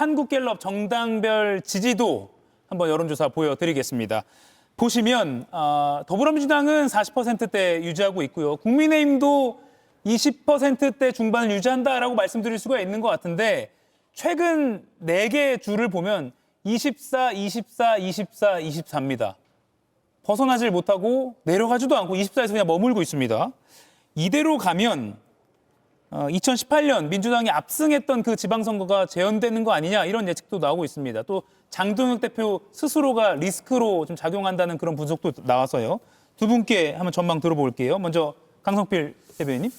한국갤럽 정당별 지지도 한번 여론조사 보여드리겠습니다. 보시면 더불어민주당은 40%대 유지하고 있고요. 국민의힘도 20%대 중반을 유지한다라고 말씀드릴 수가 있는 것 같은데 최근 4개 주를 보면 24, 24, 24, 24입니다. 벗어나질 못하고 내려가지도 않고 24에서 그냥 머물고 있습니다. 이대로 가면 2018년 민주당이 압승했던 그 지방선거가 재현되는 거 아니냐 이런 예측도 나오고 있습니다. 또 장동혁 대표 스스로가 리스크로 좀 작용한다는 그런 분석도 나와서요. 두 분께 한번 전망 들어볼게요. 먼저 강성필 대변인님.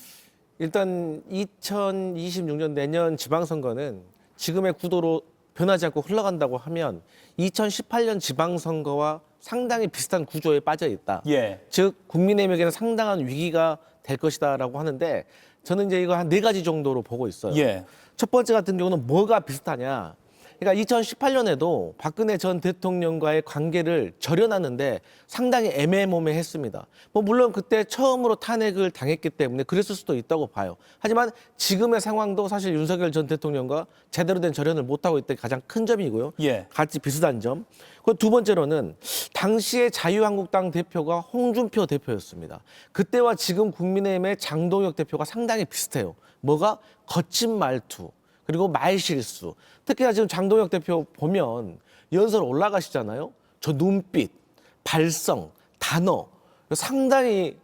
일단 2026년 내년 지방선거는 지금의 구도로 변하지 않고 흘러간다고 하면 2018년 지방선거와 상당히 비슷한 구조에 빠져 있다. 예. 즉 국민의힘에게는 상당한 위기가 될 것이다라고 하는데 저는 이제 이거 한 4가지 정도로 보고 있어요. 예. 첫 번째 같은 경우는 뭐가 비슷하냐. 그러니까 2018년에도 박근혜 전 대통령과의 관계를 절연하는데 상당히 애매모매했습니다. 물론 그때 처음으로 탄핵을 당했기 때문에 그랬을 수도 있다고 봐요. 하지만 지금의 상황도 사실 윤석열 전 대통령과 제대로 된 절연을 못하고 있던 게 가장 큰 점이고요. 예. 같이 비슷한 점. 그 두 번째로는 당시에 자유한국당 대표가 홍준표 대표였습니다. 그때와 지금 국민의힘의 장동혁 대표가 상당히 비슷해요. 뭐가? 거친 말투. 그리고 말실수. 특히나 지금 장동혁 대표 보면 연설 올라가시잖아요. 저 눈빛, 발성, 단어 상당히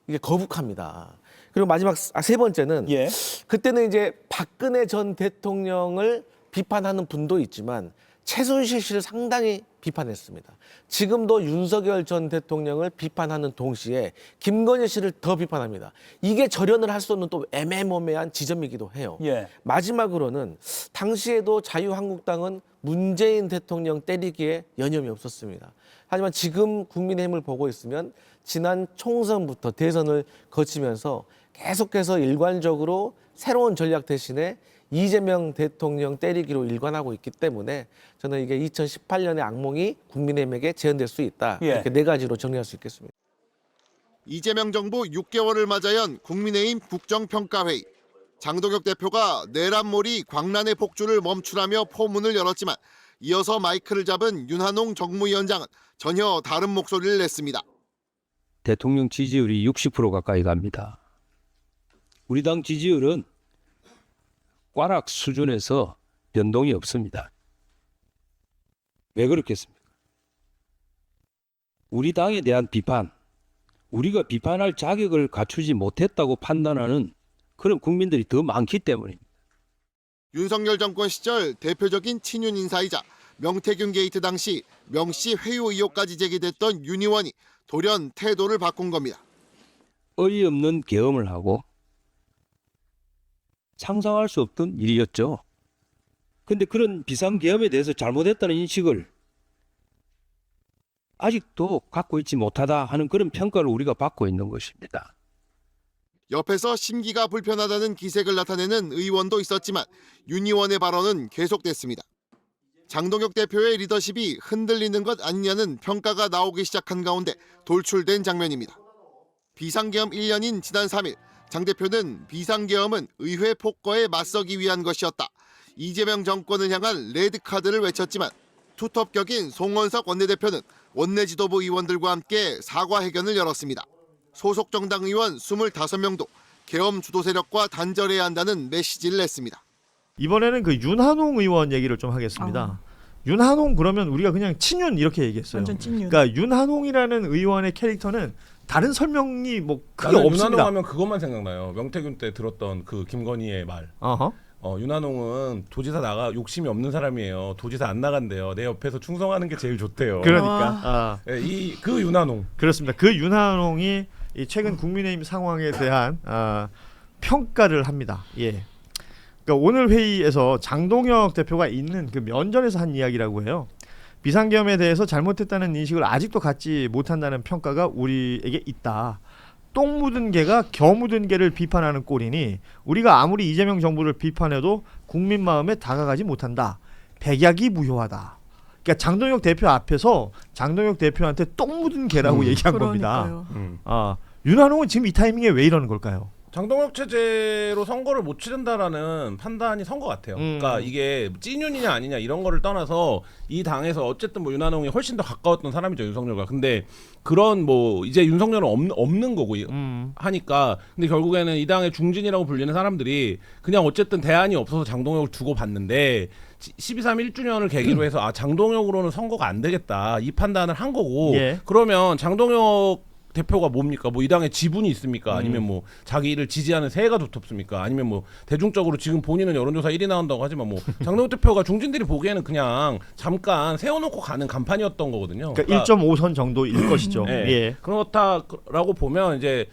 이게 거북합니다. 그리고 마지막 세 번째는 예. 그때는 이제 박근혜 전 대통령을 비판하는 분도 있지만 최순실 씨를 상당히 비판했습니다. 지금도 윤석열 전 대통령을 비판하는 동시에 김건희 씨를 더 비판합니다. 이게 절연을 할 수 없는 또 애매모매한 지점이기도 해요. 예. 마지막으로는 당시에도 자유한국당은 문재인 대통령 때리기에 여념이 없었습니다. 하지만 지금 국민의힘을 보고 있으면 지난 총선부터 대선을 거치면서 계속해서 일관적으로 새로운 전략 대신에 이재명 대통령 때리기로 일관하고 있기 때문에 저는 이게 2018년의 악몽이 국민의힘에게 재현될 수 있다. 예. 이렇게 4가지로 정리할 수 있겠습니다. 이재명 정부 6개월을 맞아연 국민의힘 국정평가회의. 장동혁 대표가 내란몰이 광란의 폭주를 멈추라며 포문을 열었지만 이어서 마이크를 잡은 윤한홍 정무위원장은 전혀 다른 목소리를 냈습니다. 대통령 지지율이 60% 가까이 갑니다. 우리 당 지지율은 꽈락 수준에서 변동이 없습니다. 왜 그렇겠습니까? 우리 당에 대한 비판, 우리가 비판할 자격을 갖추지 못했다고 판단하는 그런 국민들이 더 많기 때문입니다. 윤석열 정권 시절 대표적인 친윤 인사이자 명태균 게이트 당시 명씨 회유 의혹까지 제기됐던 윤 의원이 돌연 태도를 바꾼 겁니다. 어이없는 계엄을 하고 상상할 수 없던 일이었죠. 그런데 그런 비상계엄에 대해서 잘못했다는 인식을 아직도 갖고 있지 못하다 하는 그런 평가를 우리가 받고 있는 것입니다. 옆에서 심기가 불편하다는 기색을 나타내는 의원도 있었지만 윤 의원의 발언은 계속됐습니다. 장동혁 대표의 리더십이 흔들리는 것 아니냐는 평가가 나오기 시작한 가운데 돌출된 장면입니다. 비상계엄 1년인 지난 3일 장 대표는 비상계엄은 의회 폭거에 맞서기 위한 것이었다. 이재명 정권을 향한 레드카드를 외쳤지만 투톱격인 송원석 원내대표는 원내 지도부 의원들과 함께 사과회견을 열었습니다. 소속 정당 의원 25명도 계엄 주도 세력과 단절해야 한다는 메시지를 냈습니다. 이번에는 그 윤한홍 의원 얘기를 좀 하겠습니다. 윤한홍 그러면 우리가 그냥 친윤 이렇게 얘기했어요. 완전 친윤. 그러니까 윤한홍이라는 의원의 캐릭터는 다른 설명이 뭐 크게 나는 없습니다. 윤한홍 하면 그것만 생각나요. 명태균 때 들었던 그 김건희의 말. 어허. 윤한홍은 도지사 나가 욕심이 없는 사람이에요. 도지사 안 나간대요. 내 옆에서 충성하는 게 제일 좋대요. 그러니까 네, 그 윤한홍. 그렇습니다. 그 윤한홍이 이 최근 국민의힘 상황에 대한 평가를 합니다. 예. 그러니까 오늘 회의에서 장동혁 대표가 있는 그 면전에서 한 이야기라고 해요. 비상계엄에 대해서 잘못했다는 인식을 아직도 갖지 못한다는 평가가 우리에게 있다. 똥 묻은 개가 겨 묻은 개를 비판하는 꼴이니 우리가 아무리 이재명 정부를 비판해도 국민 마음에 다가가지 못한다. 백약이 무효하다. 그러니까 장동혁 대표 앞에서 장동혁 대표한테 똥 묻은 개라고 얘기한 겁니다. 윤한홍은 지금 이 타이밍에 왜 이러는 걸까요? 장동혁 체제로 선거를 못 치른다라는 판단이 선 것 같아요. 그러니까 이게 찐윤이냐 아니냐 이런 거를 떠나서 이 당에서 어쨌든 뭐 윤한홍이 훨씬 더 가까웠던 사람이죠, 윤석열과. 근데 그런 뭐 이제 윤석열은 없는 거고 하니까, 근데 결국에는 이 당의 중진이라고 불리는 사람들이 그냥 어쨌든 대안이 없어서 장동혁을 두고 봤는데 12.3 1주년을 계기로 해서 장동혁으로는 선거가 안 되겠다 이 판단을 한 거고, 예. 그러면 장동혁 대표가 뭡니까? 뭐 이 당에 지분이 있습니까? 아니면 뭐 자기를 지지하는 세가 두텁습니까? 아니면 뭐 대중적으로 지금 본인은 여론조사 1위 나온다고 하지만 뭐 장동혁 대표가 중진들이 보기에는 그냥 잠깐 세워놓고 가는 간판이었던 거거든요. 그러니까 1.5선 정도일 것이죠. 네. 예. 그렇다라고 보면 이제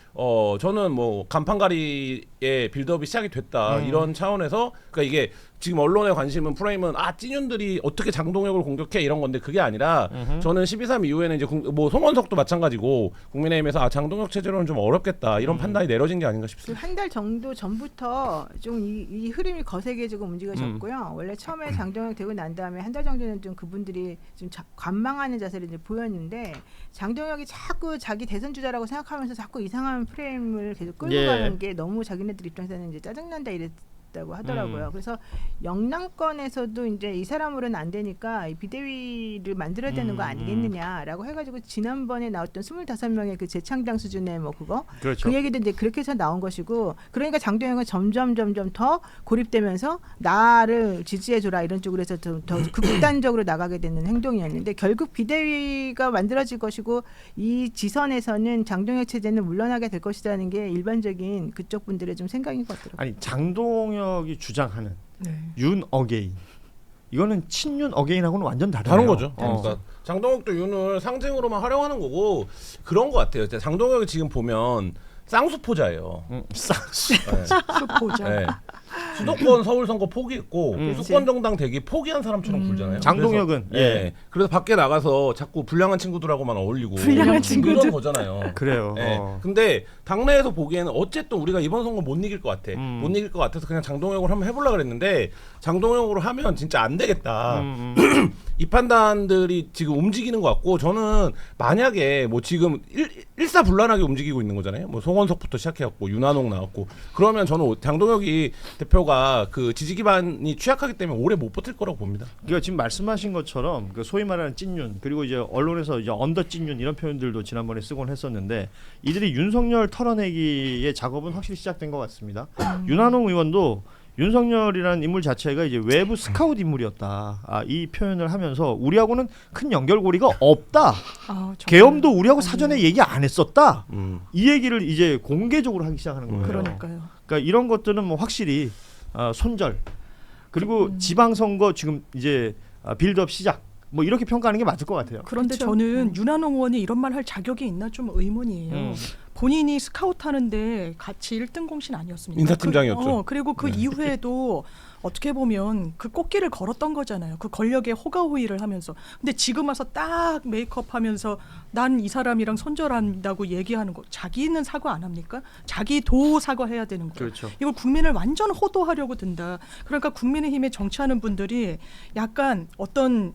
저는 뭐 간판가리의 빌드업이 시작이 됐다 이런 차원에서, 그러니까 이게 지금 언론의 관심은 프레임은 찐윤들이 어떻게 장동혁을 공격해 이런 건데, 그게 아니라 저는 12.3 이후에는 이제 뭐 송원석도 마찬가지고 국민의힘에서 장동혁 체제로는 좀 어렵겠다 이런 판단이 내려진 게 아닌가 싶습니다. 한 달 정도 전부터 좀 이 흐름이 거세게 움직여졌고요. 원래 처음에 장동혁 되고 난 다음에 한 달 정도는 좀 그분들이 좀 관망하는 자세를 이제 보였는데, 장동혁이 자꾸 자기 대선 주자라고 생각하면서 자꾸 이상한 프레임을 계속 끌고 예. 가는 게 너무 자기네들 입장에서는 이제 짜증난다 이랬다고 하더라고요. 그래서 영남권에서도 이제 이 사람으로는 안 되니까 이 비대위를 만들어야 되는 거 아니겠느냐라고 해가지고 지난번에 나왔던 25명의 그 재창당 수준의 뭐 그거 그렇죠. 그 얘기도 이제 그렇게 해서 나온 것이고, 그러니까 장동혁은 점점 더 고립되면서 나를 지지해줘라 이런 쪽으로 해서 더 극단적으로 나가게 되는 행동이었는데, 결국 비대위가 만들어질 것이고 이 지선에서는 장동혁 체제는 물러나게 될 것이라는 게 일반적인 그쪽 분들의 좀 생각인 것 같더라고요. 아니 장동혁이 주장하는 네. 윤 어게인, 이거는 친윤 어게인하고는 완전 다르네요. 다른 거죠. 그러니까 장동혁도 윤을 상징으로만 활용하는 거고 그런 것 같아요. 장동혁이 지금 보면 쌍수포자예요. 수포자. 네. 수도권 서울 선거 포기했고 수도권 정당 되기 포기한 사람처럼 굴잖아요. 장동혁은 그래서, 예. 그래서 밖에 나가서 자꾸 불량한 친구들하고만 어울리고 불량한 친구들. 이런 거잖아요. 그래요. 예. 근데 당내에서 보기에는 어쨌든 우리가 이번 선거 못 이길 것 같아. 못 이길 것 같아서 그냥 장동혁으로 한번 해보려고 그랬는데, 장동혁으로 하면 진짜 안 되겠다. 이 판단들이 지금 움직이는 것 같고, 저는 만약에 뭐 지금 일사불란하게 움직이고 있는 거잖아요. 뭐 송원석부터 시작해갖고 윤한홍 나왔고, 그러면 저는 장동혁이 대표가 그 지지 기반이 취약하기 때문에 오래 못 버틸 거라고 봅니다. 그러니까 지금 말씀하신 것처럼 그 소위 말하는 찐윤, 그리고 이제 언론에서 이제 언더 찐윤 이런 표현들도 지난번에 쓰곤 했었는데, 이들이 윤석열 털어내기의 작업은 확실히 시작된 것 같습니다. 윤한홍 의원도 윤석열이라는 인물 자체가 이제 외부 스카우트 인물이었다, 이 표현을 하면서 우리하고는 큰 연결고리가 없다, 계엄도 우리하고 사전에 얘기 안 했었다, 이 얘기를 이제 공개적으로 하기 시작하는 거예요. 그러니까요. 그러니까 이런 것들은 뭐 확실히 손절, 그리고 지방선거 지금 이제 빌드업 시작, 뭐 이렇게 평가하는 게 맞을 것 같아요. 그런데 그렇죠. 저는 윤한홍 의원이 이런 말 할 자격이 있나 좀 의문이에요. 본인이 스카우트 하는데 같이 1등 공신 아니었습니까? 인사팀장이었죠. 그리고 그 이후에도 어떻게 보면 그 꽃길을 걸었던 거잖아요. 그 권력의 호가호위를 하면서. 근데 지금 와서 딱 메이크업하면서 난 이 사람이랑 손절한다고 얘기하는 거, 자기는 사과 안 합니까? 자기도 사과해야 되는 거예요. 그렇죠. 이걸 국민을 완전 호도하려고 든다. 그러니까 국민의힘에 정치하는 분들이 약간 어떤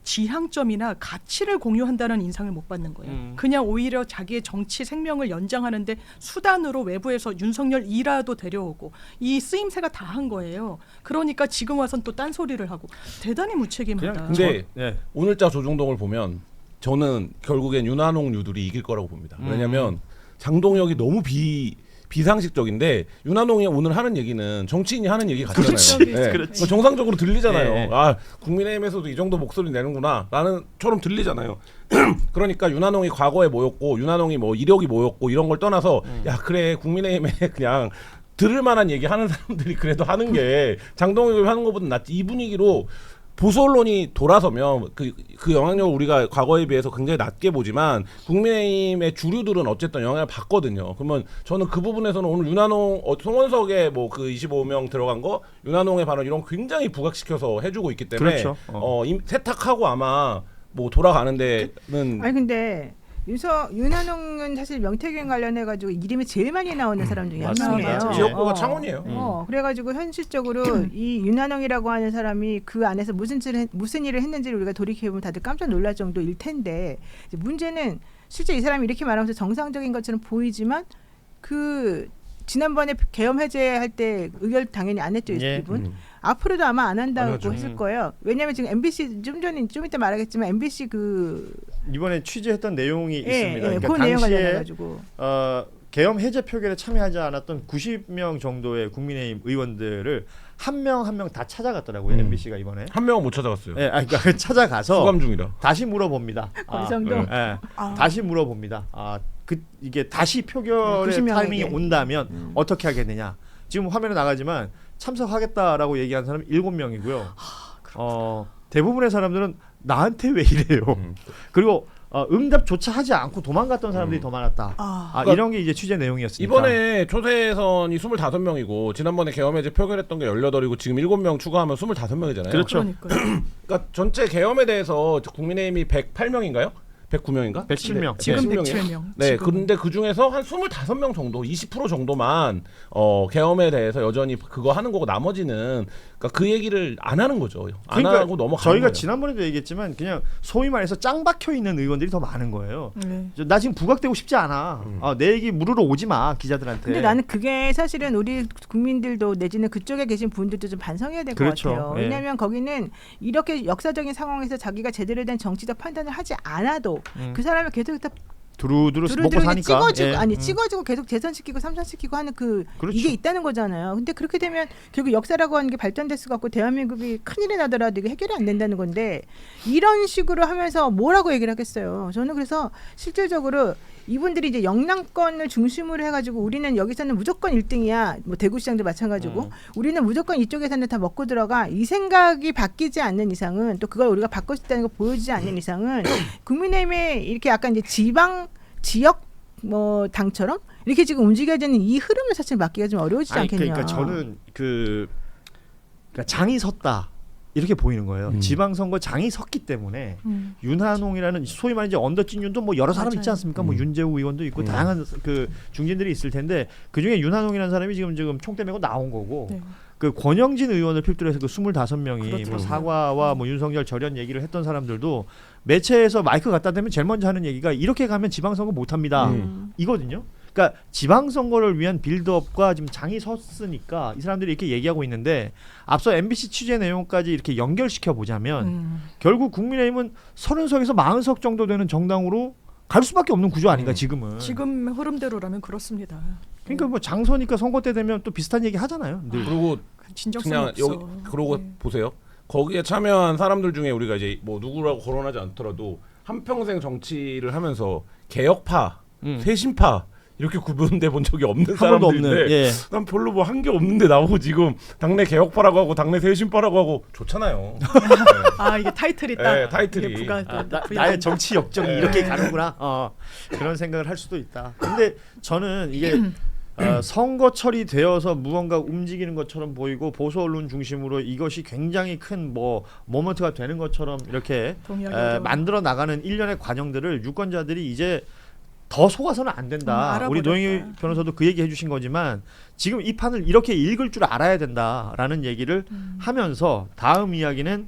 지향점이나 가치를 공유한다는 인상을 못 받는 거예요. 그냥 오히려 자기의 정치 생명을 연장하는데 수단으로 외부에서 윤석열 이라도 데려오고, 이 쓰임새가 다 한 거예요. 그러니까 지금 와선 또 딴소리를 하고 대단히 무책임하다. 근데 네. 오늘자 조중동을 보면 저는 결국엔 윤한홍 유들이 이길 거라고 봅니다. 왜냐하면 장동혁이 너무 비상식적인데, 윤한홍이 오늘 하는 얘기는 정치인이 하는 얘기 같잖아요. 네. 그렇지. 정상적으로 들리잖아요. 네. 국민의힘에서도 이 정도 목소리 내는구나 라는 처럼 들리잖아요. 그러니까 윤한홍이 과거에 뭐였고, 윤한홍이 뭐 이력이 뭐였고 이런 걸 떠나서 야 그래 국민의힘에 그냥 들을 만한 얘기 하는 사람들이 그래도 하는 게 장동혁이 하는 것보다 낫지, 이 분위기로 보수 언론이 돌아서면 그 영향력을 우리가 과거에 비해서 굉장히 낮게 보지만 국민의힘의 주류들은 어쨌든 영향을 받거든요. 그러면 저는 그 부분에서는 오늘 윤한홍, 송원석의 뭐 그 25명 들어간 거, 윤한홍의 발언 이런 거 굉장히 부각시켜서 해주고 있기 때문에 그렇죠. 세탁하고 아마 뭐 돌아가는 데는 아니 근데 윤한홍은 사실 명태균 관련해가지고 이름이 제일 많이 나오는 사람 중에 한 맞습니다. 명이에요. 지역구가 창원이에요. 그래가지고 현실적으로 이 윤한홍이라고 하는 사람이 그 안에서 무슨 일을 했는지를 우리가 돌이켜보면 다들 깜짝 놀랄 정도일 텐데, 이제 문제는 실제 이 사람이 이렇게 말하면서 정상적인 것처럼 보이지만 그 지난번에 계엄 해제할 때 의결 당연히 안 했죠, 예. 이분. 앞으로도 아마 안 한다고 안 하죠. 했을 거예요. 왜냐하면 지금 MBC 좀 이따 말하겠지만 MBC 이번에 취재했던 내용이 있습니다. 그 그러니까 내용 당시에 관련해가지고 계엄 해제 표결에 참여하지 않았던 90명 정도의 국민의힘 의원들을 한 명 한 명 다 찾아갔더라고요. MBC가 이번에. 한 명은 못 찾아갔어요. 예, 그러니까 찾아가서 수감 중이라. 다시 물어봅니다. 권성동. 다시 물어봅니다. 이게 다시 표결의 90 명에게. 타이밍이 온다면 어떻게 하겠느냐. 지금 화면에 나가지만 참석하겠다라고 얘기한 사람 7명이고요. 대부분의 사람들은 나한테 왜 이래요. 그리고 응답조차 하지 않고 도망갔던 사람들이 더 많았다. 그러니까 이런 게 이제 취재 내용이었습니다. 이번에 초대선이 25명이고 지난번에 계엄해제 표결했던 게 18이고 지금 7명 추가하면 25명이잖아요. 그렇죠. 그러니까요. 그러니까 전체 계엄에 대해서 국민의힘이 108명인가요? 109명인가? 107명. 지금 107명이에요? 107명. 네, 지금. 그런데 그 중에서 한 25명 정도, 20% 정도만 계엄에 대해서 여전히 그거 하는 거고 나머지는 그러니까 그 얘기를 안 하는 거죠. 안 하고 넘어가는 저희가 거예요. 지난번에도 얘기했지만 그냥 소위 말해서 짱 박혀 있는 의원들이 더 많은 거예요. 네. 나 지금 부각되고 싶지 않아. 내 얘기 물으러 오지 마 기자들한테. 근데 나는 그게 사실은 우리 국민들도 내지는 그쪽에 계신 분들도 좀 반성해야 될 것 그렇죠. 같아요. 예. 왜냐하면 거기는 이렇게 역사적인 상황에서 자기가 제대로 된 정치적 판단을 하지 않아도 그 사람을 계속 다 두루두루 먹고 두루두루 사니까. 찍어주고 예. 찍어주고 계속 재선시키고 삼선시키고 하는 그렇죠. 이게 있다는 거잖아요. 근데 그렇게 되면 결국 역사라고 하는 게 발전될 수가 없고 대한민국이 큰일이 나더라도 이게 해결이 안 된다는 건데 이런 식으로 하면서 뭐라고 얘기를 하겠어요. 저는 그래서 실질적으로 이분들이 이제 영남권을 중심으로 해가지고 우리는 여기서는 무조건 1등이야. 뭐 대구시장도 마찬가지고 우리는 무조건 이쪽에서는 다 먹고 들어가. 이 생각이 바뀌지 않는 이상은 또 그걸 우리가 바꿀 수 있다는 걸 보여주지 않는 이상은 국민의힘의 이렇게 약간 이제 지역 뭐 당처럼 이렇게 지금 움직여지는 이 흐름을 사실 막기가 좀 어려워지지 않겠냐. 그러니까 저는 그러니까 장이 섰다. 이렇게 보이는 거예요. 지방선거 장이 섰기 때문에 윤한홍이라는 소위 말해 이제 언더찐윤도 뭐 여러 사람 맞아요. 있지 않습니까? 뭐 윤재우 의원도 있고 다양한 그 중진들이 있을 텐데 그 중에 윤한홍이라는 사람이 지금 총대 메고 나온 거고 네. 그 권영진 의원을 필두로 해서 그 25명이 뭐 그렇더라고요. 사과와 뭐 윤석열 절연 얘기를 했던 사람들도 매체에서 마이크 갖다 대면 제일 먼저 하는 얘기가 이렇게 가면 지방선거 못합니다. 이거든요. 그러니까 지방선거를 위한 빌드업과 지금 장이 섰으니까 이 사람들이 이렇게 얘기하고 있는데 앞서 MBC 취재 내용까지 이렇게 연결시켜 보자면 결국 국민의힘은 30석에서 40석 정도 되는 정당으로 갈 수밖에 없는 구조 아닌가 지금은. 지금 흐름대로라면 그렇습니다. 그러니까 뭐 장소니까 선거 때 되면 또 비슷한 얘기 하잖아요. 늘. 그리고 진정성이 그냥 없어. 여기 그러고 네. 보세요. 거기에 참여한 사람들 중에 우리가 이제 뭐 누구라고 거론하지 않더라도 한평생 정치를 하면서 개혁파, 쇄신파 이렇게 구분돼 본 적이 없는 한 번도 사람들인데 없는. 예. 난 별로 뭐 한 게 없는데 나오고 지금 당내 개혁파라고 하고 당내 쇄신파라고 하고 좋잖아요. 네. 이게 타이틀이 딱 네, 타이틀이. 이게 부가 나의 정치 역정이 이렇게 가는구나. 그런 생각을 할 수도 있다. 근데 저는 이게 선거철이 되어서 무언가 움직이는 것처럼 보이고 보수 언론 중심으로 이것이 굉장히 큰 뭐 모먼트가 되는 것처럼 이렇게 동의하기 어려워요. 만들어 나가는 일련의 과정들을 유권자들이 이제 더 속아서는 안 된다. 알아버렸다. 우리 노영희 변호사도 그 얘기 해주신 거지만 지금 이 판을 이렇게 읽을 줄 알아야 된다라는 얘기를 하면서 다음 이야기는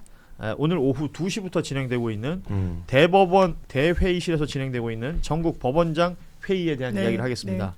오늘 오후 2시부터 진행되고 있는 대법원 대회의실에서 진행되고 있는 전국 법원장 회의에 대한 네, 이야기를 하겠습니다. 네.